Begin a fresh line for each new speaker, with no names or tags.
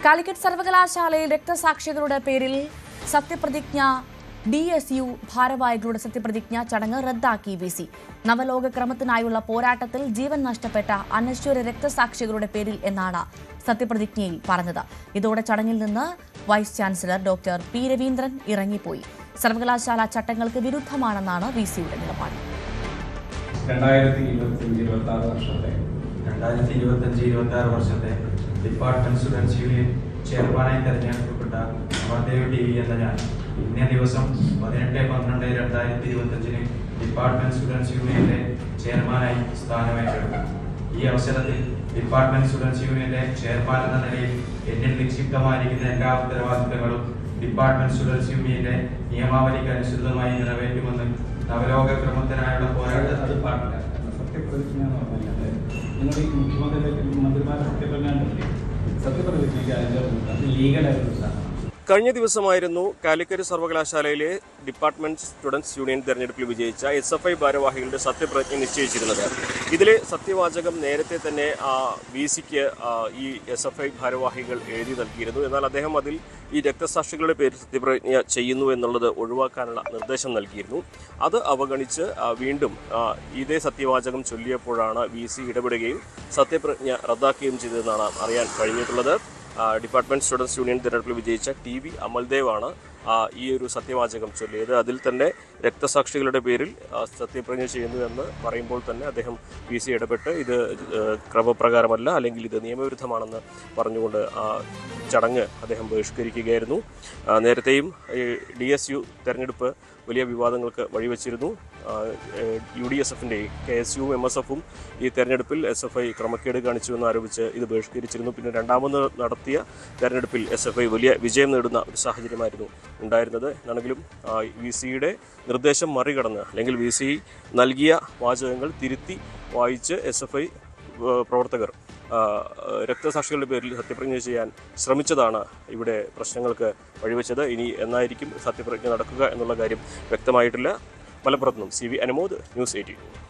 കാലിക്കറ്റ് സർവകലാശാലയിൽ രക്തസാക്ഷികളുടെ പേരിൽ സത്യപ്രതിജ്ഞ DSU ഭാരവാഹികളുടെ സത്യപ്രതിജ്ഞ ചടങ്ങ് റദ്ദാക്കി VC. നവലോക ക്രമത്തിനായുള്ള പോരാട്ടത്തിൽ ജീവൻ നഷ്ടപ്പെട്ട അനശ്വര രക്തസാക്ഷികളുടെ പേരിൽ എന്നാണ് സത്യപ്രതിജ്ഞയിൽ പറഞ്ഞത്. ഇതോടെ ചടങ്ങിൽ നിന്ന് vice chancellor doctor P. Raveendran ഇറങ്ങിപ്പോയി. സർവകലാശാല ചട്ടങ്ങൾക്ക് വിരുദ്ധമാണെന്നാണ് VCയുടെ നിലപാട്.
2025-26 വർഷത്തെ ഡിപ്പാർട്ട്മെന്റ് സ്റ്റുഡൻസ് യൂണിയൻ ചെയർമാനായി തെരഞ്ഞെടുക്കപ്പെട്ട അമർദേവ് TV എന്ന ഞാൻ ഇന്നേ ദിവസം 18/12/2025 ഡിപ്പാർട്ട്മെന്റ് സ്റ്റുഡൻസ് യൂണിയന്റെ ചെയർമാനായി സ്ഥാനമേറ്റെടുത്തു. ഈ അവസരത്തിൽ ഡിപ്പാർട്ട്മെന്റ് സ്റ്റുഡൻസ് യൂണിയന്റെ ചെയർമാൻ എന്ന നിലയിൽ എന്നിൽ നിക്ഷിപ്തമായിരിക്കുന്ന എല്ലാ ഉത്തരവാദിത്തങ്ങളും ഡിപ്പാർട്ട്മെന്റ് സ്റ്റുഡൻസ് യൂണിയന്റെ നിയമാവലിക്ക് അനുസൃതമായി നിറവേറ്റുമെന്ന് നവലോക ക്രമത്തിനായുള്ള പോരാട്ടത്തിൽ
സത്യപ്രതിജ്ഞ എന്ന് പറഞ്ഞാൽ നിങ്ങൾ ഈ മന്ത്രിമാരുടെ സത്യപ്രതിജ്ഞയ്ക്ക് അതിൻ്റെ ലീഗലായിട്ടുള്ള
കഴിഞ്ഞ ദിവസമായിരുന്നു കാലിക്കറ്റ് സർവകലാശാലയിലെ ഡിപ്പാർട്ട്മെന്റ് സ്റ്റുഡൻസ് യൂണിയൻ തെരഞ്ഞെടുപ്പിൽ വിജയിച്ച SFI ഭാരവാഹികളുടെ സത്യപ്രതിജ്ഞ നിശ്ചയിച്ചിരുന്നത്. ഇതിലെ സത്യവാചകം നേരത്തെ തന്നെ VCക്ക് ഈ SFI ഭാരവാഹികൾ എഴുതി നൽകിയിരുന്നു. എന്നാൽ അദ്ദേഹം അതിൽ ഈ രക്തസാക്ഷികളുടെ പേരിൽ സത്യപ്രതിജ്ഞ ചെയ്യുന്നു എന്നുള്ളത് ഒഴിവാക്കാനുള്ള നിർദ്ദേശം നൽകിയിരുന്നു. അത് അവഗണിച്ച് വീണ്ടും ഇതേ സത്യവാചകം ചൊല്ലിയപ്പോഴാണ് VC ഇടപെടുകയും സത്യപ്രതിജ്ഞ റദ്ദാക്കുകയും ചെയ്തതെന്നാണ് അറിയാൻ കഴിഞ്ഞിട്ടുള്ളത്. ഡിപ്പാർട്ട്മെന്റ് സ്റ്റുഡൻസ് യൂണിയൻ തെരഞ്ഞെടുപ്പിൽ വിജയിച്ച TV അമൽദേവാണ് ഈ ഒരു സത്യവാചകം ചൊല്ലിയത്. അതിൽ തന്നെ രക്തസാക്ഷികളുടെ പേരിൽ സത്യപ്രതിജ്ഞ ചെയ്യുന്നു എന്ന് പറയുമ്പോൾ തന്നെ അദ്ദേഹം VC ഇടപെട്ട് ഇത് ക്രമപ്രകാരമല്ല, അല്ലെങ്കിൽ ഇത് നിയമവിരുദ്ധമാണെന്ന് പറഞ്ഞുകൊണ്ട് ചടങ്ങ് അദ്ദേഹം ബഹിഷ്കരിക്കുകയായിരുന്നു. നേരത്തെയും DSU തെരഞ്ഞെടുപ്പ് വലിയ വിവാദങ്ങൾക്ക് വഴിവെച്ചിരുന്നു. UDSFിൻ്റെയും KSUവും MSFും ഈ തെരഞ്ഞെടുപ്പിൽ SFI ക്രമക്കേട് കാണിച്ചുവെന്ന് ആരോപിച്ച് ഇത് ബഹിഷ്കരിച്ചിരുന്നു. പിന്നെ രണ്ടാമത് നടത്തിയ തെരഞ്ഞെടുപ്പിൽ SFI വലിയ വിജയം നേടുന്ന ഒരു സാഹചര്യമായിരുന്നു ഉണ്ടായിരുന്നത്. എന്നാണെങ്കിലും VCയുടെ നിർദ്ദേശം മറികടന്ന്, അല്ലെങ്കിൽ VC നൽകിയ വാചകങ്ങൾ തിരുത്തി വായിച്ച് SFI പ്രവർത്തകർ രക്തസാക്ഷികളുടെ പേരിൽ സത്യപ്രതിജ്ഞ ചെയ്യാൻ ശ്രമിച്ചതാണ് ഇവിടെ പ്രശ്നങ്ങൾക്ക് വഴിവെച്ചത്. ഇനി എന്നായിരിക്കും സത്യപ്രതിജ്ഞ നടക്കുക എന്നുള്ള കാര്യം വ്യക്തമായിട്ടില്ല. മലപ്പുറത്ത് നിന്നും CV അനുമോദ്, News 18.